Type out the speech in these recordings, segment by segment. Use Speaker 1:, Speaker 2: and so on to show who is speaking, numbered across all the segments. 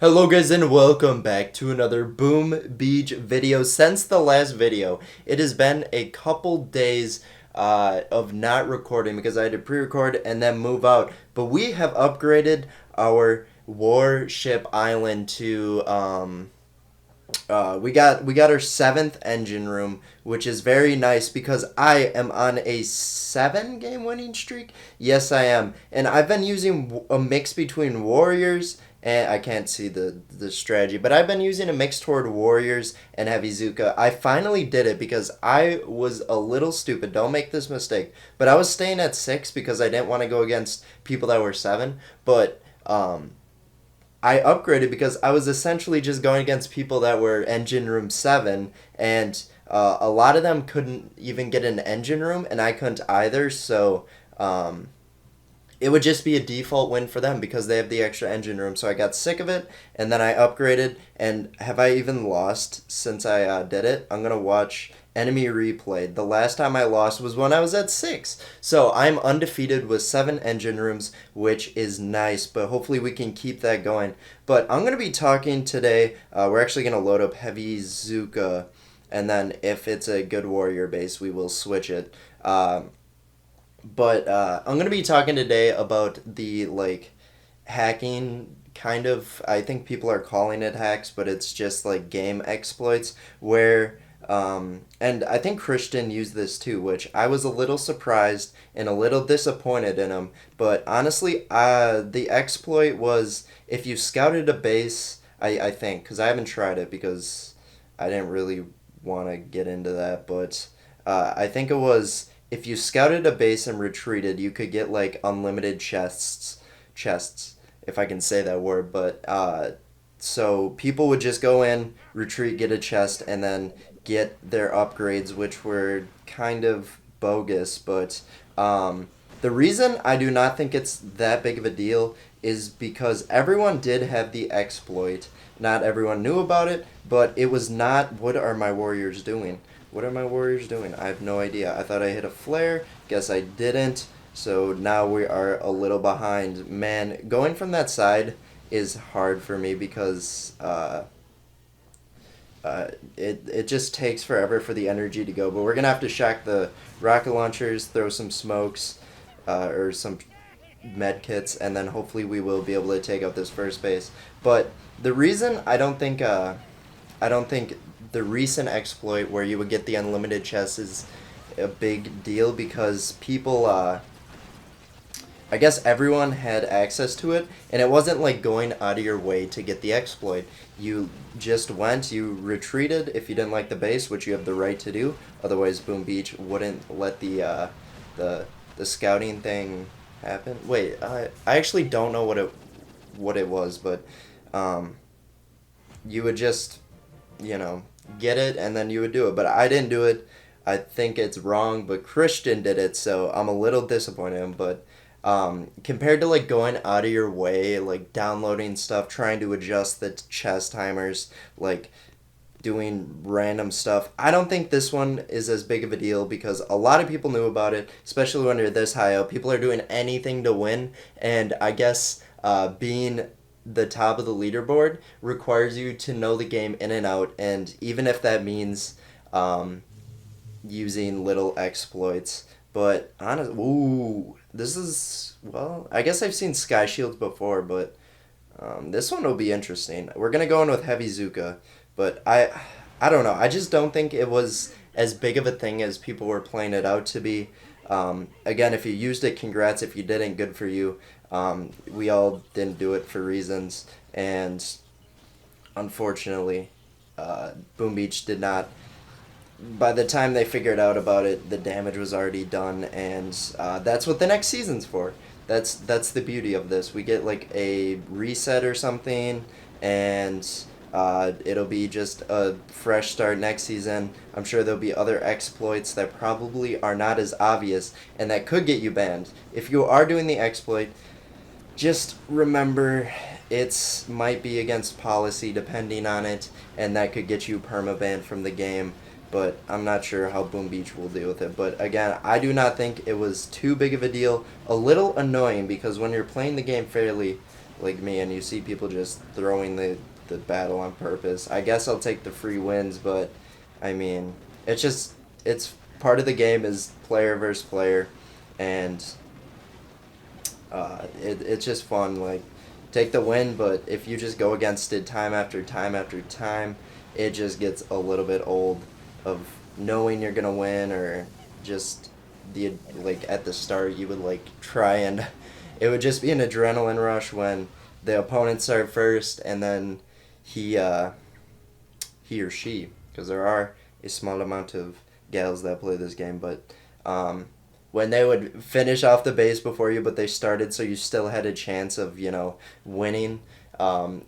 Speaker 1: Hello guys and welcome back to another Boom Beach video. Since the last video, it has been a couple days of not recording because I had to pre-record and then move out. But we have upgraded our Warship Island to we got our seventh engine room, which is very nice because I am on a 7 game winning streak. Yes, I am, and I've been using a mix between warriors and I can't see the strategy, but I've been using a mix toward warriors and heavy Zuka. I finally did it because I was a little stupid. Don't make this mistake, but I was staying at 6 because I didn't want to go against people that were 7, but I upgraded because I was essentially just going against people that were engine room 7, and a lot of them couldn't even get an engine room, and I couldn't either, so it would just be a default win for them because they have the extra engine room. So I got sick of it, and then I upgraded, and have I even lost since I did it? I'm going to watch enemy replay. The last time I lost was when I was at 6. So I'm undefeated with 7 engine rooms, which is nice, but hopefully we can keep that going. But I'm going to be talking today. We're actually going to load up heavy Zuka, and then if it's a good warrior base, we will switch it. But I'm going to be talking today about the, hacking kind of, I think people are calling it hacks, but it's just, game exploits where, and I think Christian used this too, which I was a little surprised and a little disappointed in him. But honestly, the exploit was if you scouted a base, I think, because I haven't tried it because I didn't really want to get into that, but I think it was if you scouted a base and retreated, you could get unlimited chests, if I can say that word. But so people would just go in, retreat, get a chest, and then get their upgrades, which were kind of bogus. But the reason I do not think it's that big of a deal is because everyone did have the exploit. Not everyone knew about it, but it was not, what are my warriors doing? What are my warriors doing? I have no idea. I thought I hit a flare. Guess I didn't. So now we are a little behind. Man, going from that side is hard for me because it just takes forever for the energy to go. But we're going to have to shack the rocket launchers, throw some smokes, or some med kits, and then hopefully we will be able to take out this first base. But the reason I don't think the recent exploit where you would get the unlimited chests is a big deal because people, I guess everyone had access to it, and it wasn't like going out of your way to get the exploit. You just went, you retreated if you didn't like the base, which you have the right to do. Otherwise, Boom Beach wouldn't let the scouting thing happen. Wait, I actually don't know what it was, but you would just, get it, and then you would do it. But I didn't do it. I think it's wrong, but Christian did it, so I'm a little disappointed in him. But compared to going out of your way, downloading stuff, trying to adjust the chest timers, doing random stuff, I don't think this one is as big of a deal because a lot of people knew about it, especially when you're this high up. People are doing anything to win, and I guess being the top of the leaderboard requires you to know the game in and out, and even if that means using little exploits. But this is, well, I guess I've seen Sky Shields before, but this one will be interesting. We're gonna go in with Heavy Zuka, but I don't know. I just don't think it was as big of a thing as people were playing it out to be. Again, if you used it, congrats. If you didn't, good for you. We all didn't do it for reasons, and unfortunately, Boom Beach did not. By the time they figured out about it, the damage was already done, and that's what the next season's for. That's the beauty of this. We get a reset or something, and it'll be just a fresh start next season. I'm sure there'll be other exploits that probably are not as obvious and that could get you banned. If you are doing the exploit, just remember it's might be against policy depending on it, and that could get you permabanned from the game. But I'm not sure how Boom Beach will deal with it. But again, I do not think it was too big of a deal. A little annoying because when you're playing the game fairly, like me, and you see people just throwing the battle on purpose. I guess I'll take the free wins, but I mean, it's just it's part of the game is player versus player, and it's just fun. Like, take the win, but if you just go against it time after time after time, it just gets a little bit old of knowing you're gonna win, or just the like at the start you would like try and it would just be an adrenaline rush when the opponent started first, and then he uh, he or she, because there are a small amount of gals that play this game, but um, when they would finish off the base before you, but they started so you still had a chance of, winning.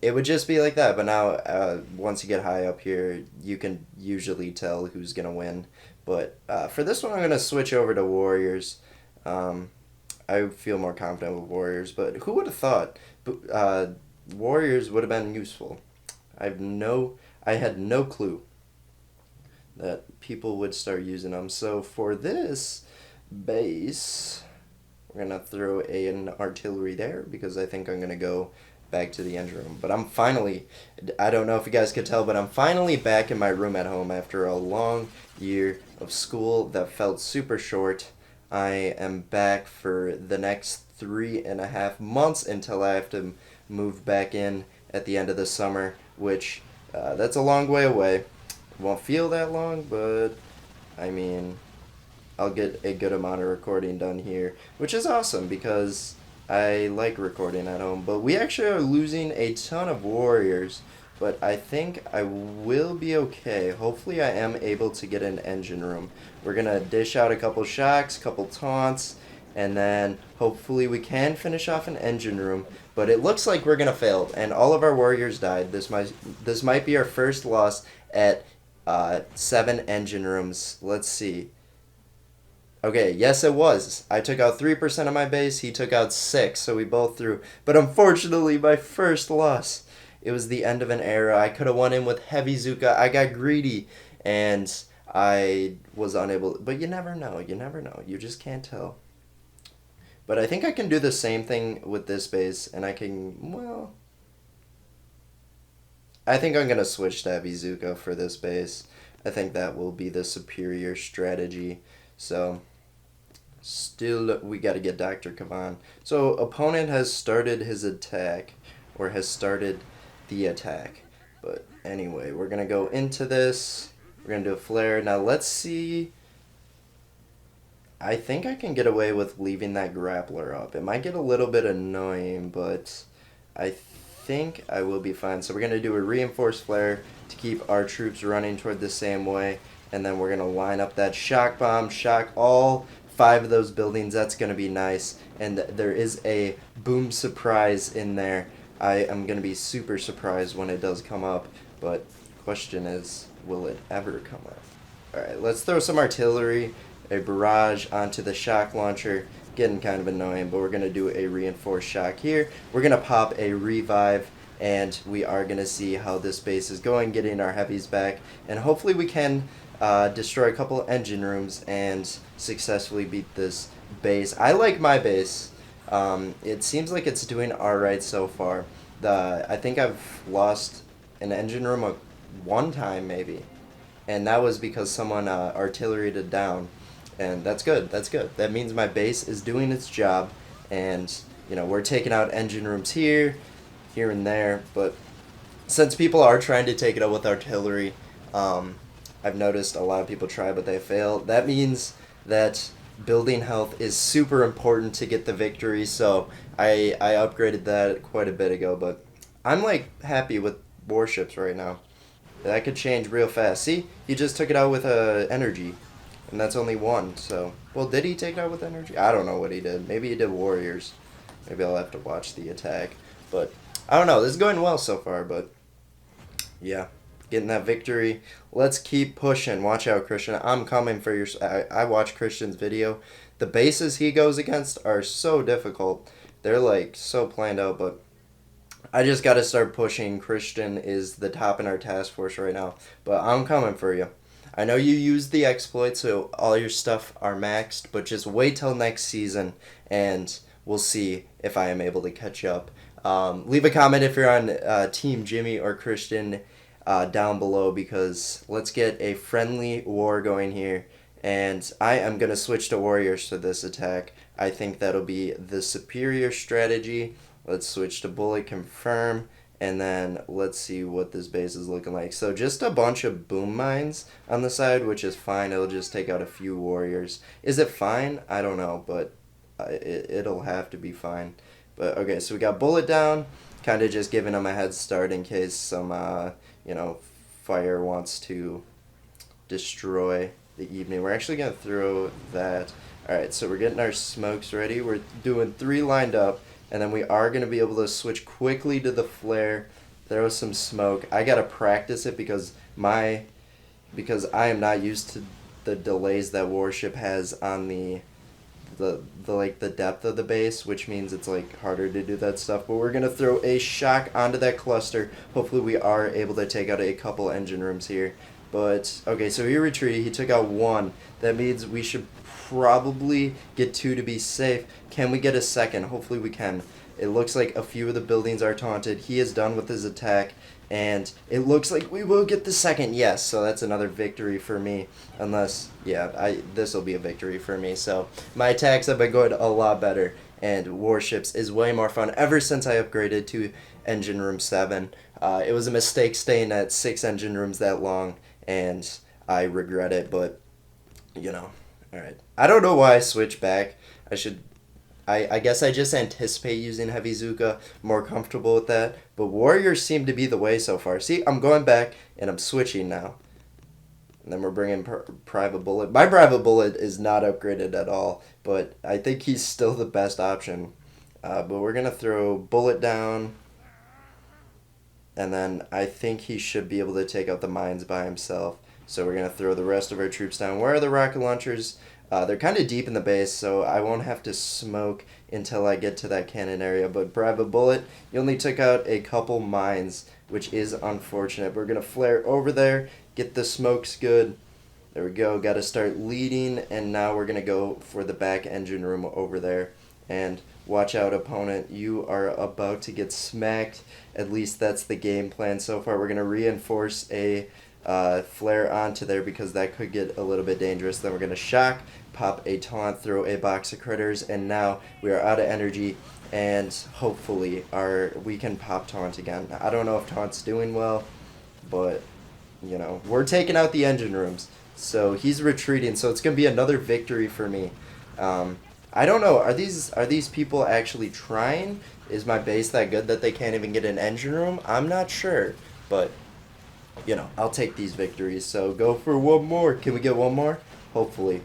Speaker 1: It would just be like that, but now once you get high up here, you can usually tell who's going to win. But for this one, I'm going to switch over to Warriors. Um, I feel more confident with Warriors, but who would have thought Warriors would have been useful? I had no clue that people would start using them. So for this base, we're gonna throw an artillery there because I think I'm gonna go back to the engine room. But I don't know if you guys could tell, but I'm finally back in my room at home after a long year of school that felt super short. I am back for the next 3.5 months until I have to move back in at the end of the summer, which that's a long way away. It won't feel that long, but I mean, I'll get a good amount of recording done here, which is awesome because I like recording at home. But we actually are losing a ton of warriors, but I think I will be okay. Hopefully I am able to get an engine room. We're going to dish out a couple shocks, couple taunts, and then hopefully we can finish off an engine room. But it looks like we're going to fail, and all of our warriors died. This might be our first loss at 7 engine rooms. Let's see. Okay, yes it was. I took out 3% of my base, he took out 6, so we both threw. But unfortunately, my first loss, it was the end of an era. I could have won in with Heavy Zuka. I got greedy, and I was unable. But you never know, you never know. You just can't tell. But I think I can do the same thing with this base, and I think I'm going to switch to Heavy Zuka for this base. I think that will be the superior strategy. So, still, we got to get Dr. Kavan. So, opponent has started his attack, or has started the attack. But anyway, we're going to go into this. We're going to do a flare. Now, let's see. I think I can get away with leaving that grappler up. It might get a little bit annoying, but I think I will be fine. So, we're going to do a reinforced flare to keep our troops running toward the same way. And then we're going to line up that shock bomb, shock all 5 of those buildings. That's going to be nice. And there is a boom surprise in there. I am going to be super surprised when it does come up. But question is, will it ever come up? Alright, let's throw some artillery, a barrage onto the shock launcher. Getting kind of annoying, but we're going to do a reinforced shock here. We're going to pop a revive. And we are going to see how this base is going, getting our heavies back. And hopefully we can destroy a couple engine rooms and successfully beat this base. I like my base. It seems like it's doing alright so far. I think I've lost an engine room one time maybe. And that was because someone artilleried it down. And that's good. That's good. That means my base is doing its job. And, we're taking out engine rooms here and there. But since people are trying to take it out with artillery, I've noticed a lot of people try, but they fail. That means that building health is super important to get the victory, so I upgraded that quite a bit ago, but I'm, happy with Warships right now. That could change real fast. See? He just took it out with energy, and that's only 1, so... Well, did he take it out with energy? I don't know what he did. Maybe he did Warriors. Maybe I'll have to watch the attack, but... I don't know. This is going well so far, but... Yeah. Getting that victory. Let's keep pushing. Watch out, Christian. I'm coming for your... I watched Christian's video. The bases he goes against are so difficult. They're, so planned out, but... I just got to start pushing. Christian is the top in our task force right now. But I'm coming for you. I know you use the exploit, so all your stuff are maxed, but just wait till next season, and we'll see if I am able to catch up. Leave a comment if you're on Team Jimmy or Christian down below, because let's get a friendly war going here. And I am going to switch to warriors for this attack. I think that'll be the superior strategy. Let's switch to bullet, confirm, and then let's see what this base is looking like. So just a bunch of boom mines on the side, which is fine. It'll just take out a few warriors. Is it fine? I don't know, but it'll have to be fine. But okay, so we got bullet down, kind of just giving them a head start in case some, fire wants to destroy the evening. We're actually going to throw that. Alright, so we're getting our smokes ready. We're doing 3 lined up, and then we are going to be able to switch quickly to the flare, throw some smoke. I got to practice it because I am not used to the delays that Warship has on the depth of the base, which means it's like harder to do that stuff. But we're gonna throw a shock onto that cluster. Hopefully we are able to take out a couple engine rooms here. But okay, so he retreated. He took out 1. That means we should probably get 2 to be safe. Can we get a second? Hopefully we can. It looks like a few of the buildings are taunted. He is done with his attack, and it looks like we will get the second. Yes, so that's another victory for me. Unless, yeah, this will be a victory for me. So my attacks have been going a lot better, and Warships is way more fun ever since I upgraded to Engine Room 7. It was a mistake staying at 6 engine rooms that long, and I regret it, but, alright. I don't know why I switched back. I guess I just anticipate using Heavy Zuka, more comfortable with that. But Warriors seem to be the way so far. See, I'm going back, and I'm switching now. And then we're bringing Private Bullet. My Private Bullet is not upgraded at all, but I think he's still the best option. But we're going to throw Bullet down, and then I think he should be able to take out the mines by himself. So we're going to throw the rest of our troops down. Where are the rocket launchers? They're kind of deep in the base, so I won't have to smoke until I get to that cannon area. But Private Bullet, you only took out a couple mines, which is unfortunate. We're going to flare over there, get the smokes good. There we go. Got to start leading, and now we're going to go for the back engine room over there. And watch out, opponent. You are about to get smacked. At least that's the game plan so far. We're going to reinforce a flare onto there because that could get a little bit dangerous. Then we're going to shock, pop a taunt, throw a box of critters, and now we are out of energy, and hopefully we can pop taunt again. I don't know if taunt's doing well, but we're taking out the engine rooms. So he's retreating, so it's going to be another victory for me. I don't know, are these people actually trying? Is my base that good that they can't even get an engine room? I'm not sure, but I'll take these victories. So go for one more. Can we get one more? Hopefully.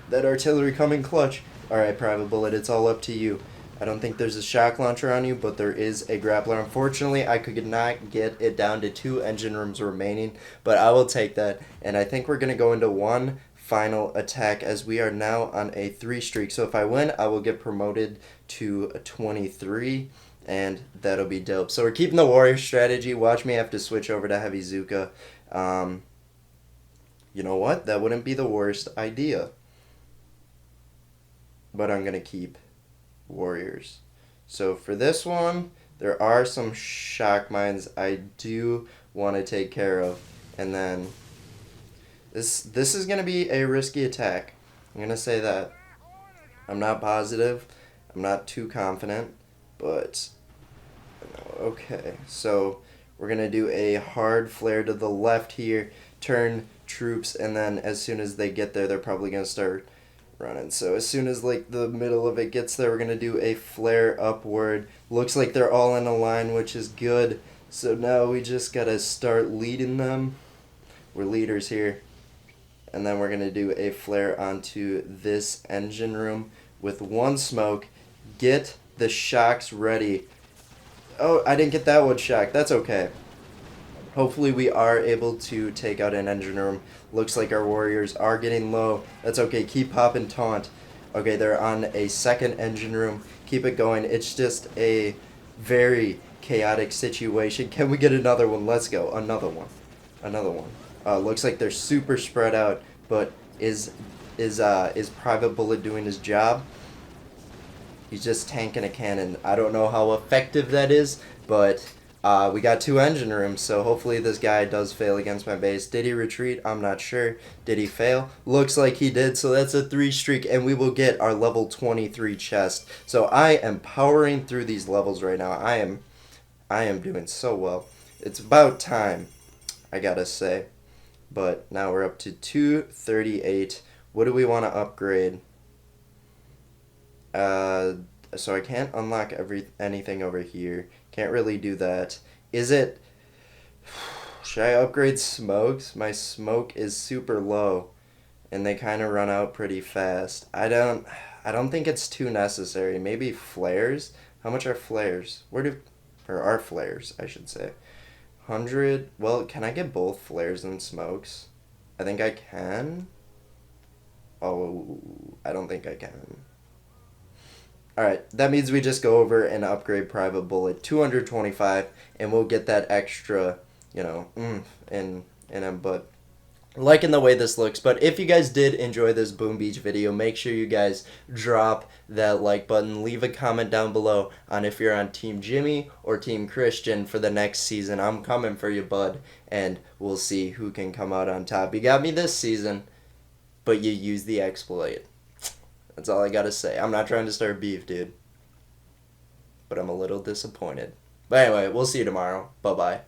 Speaker 1: That artillery coming clutch. Alright, Private Bullet, it's all up to you. I don't think there's a shock launcher on you, but there is a grappler. Unfortunately, I could not get it down to 2 engine rooms remaining, but I will take that. And I think we're going to go into one final attack as we are now on a 3 streak. So if I win, I will get promoted to 23. And that'll be dope. So we're keeping the warrior strategy. Watch me have to switch over to Heavy Zuka. You know what? That wouldn't be the worst idea. But I'm going to keep warriors. So for this one, there are some shock mines I do want to take care of. And then this is going to be a risky attack. I'm going to say that. I'm not positive. I'm not too confident. But, okay, so we're going to do a hard flare to the left here, turn troops, and then as soon as they get there, they're probably going to start running. So as soon as, the middle of it gets there, we're going to do a flare upward. Looks like they're all in a line, which is good. So now we just got to start leading them. We're leaders here. And then we're going to do a flare onto this engine room with 1 smoke. Get the shocks ready. Oh, I didn't get that one shock. That's okay. Hopefully we are able to take out an engine room. Looks like our warriors are getting low. That's okay. Keep popping taunt. Okay, they're on a 2nd engine room. Keep it going. It's just a very chaotic situation. Can we get another one? Let's go. Another one. Looks like they're super spread out, but is Private Bullet doing his job? He's just tanking a cannon. I don't know how effective that is, but we got 2 engine rooms, so hopefully this guy does fail against my base. Did he retreat? I'm not sure. Did he fail? Looks like he did, so that's a 3 streak, and we will get our level 23 chest. So I am powering through these levels right now. I am doing so well. It's about time, I gotta say. But now we're up to 238. What do we want to upgrade? So I can't unlock anything over here. Can't really do that. Is it... Should I upgrade smokes? My smoke is super low, and they kind of run out pretty fast. I don't think it's too necessary. Maybe flares? How much are flares? Or are flares, I should say. 100... Well, can I get both flares and smokes? I think I can. Oh, I don't think I can. Alright, that means we just go over and upgrade Private Bullet 225, and we'll get that extra, in him. But liking the way this looks. But if you guys did enjoy this Boom Beach video, make sure you guys drop that like button. Leave a comment down below on if you're on Team Jimmy or Team Christian for the next season. I'm coming for you, bud, and we'll see who can come out on top. You got me this season, but you used the exploit. That's all I gotta say. I'm not trying to start beef, dude. But I'm a little disappointed. But anyway, we'll see you tomorrow. Bye-bye.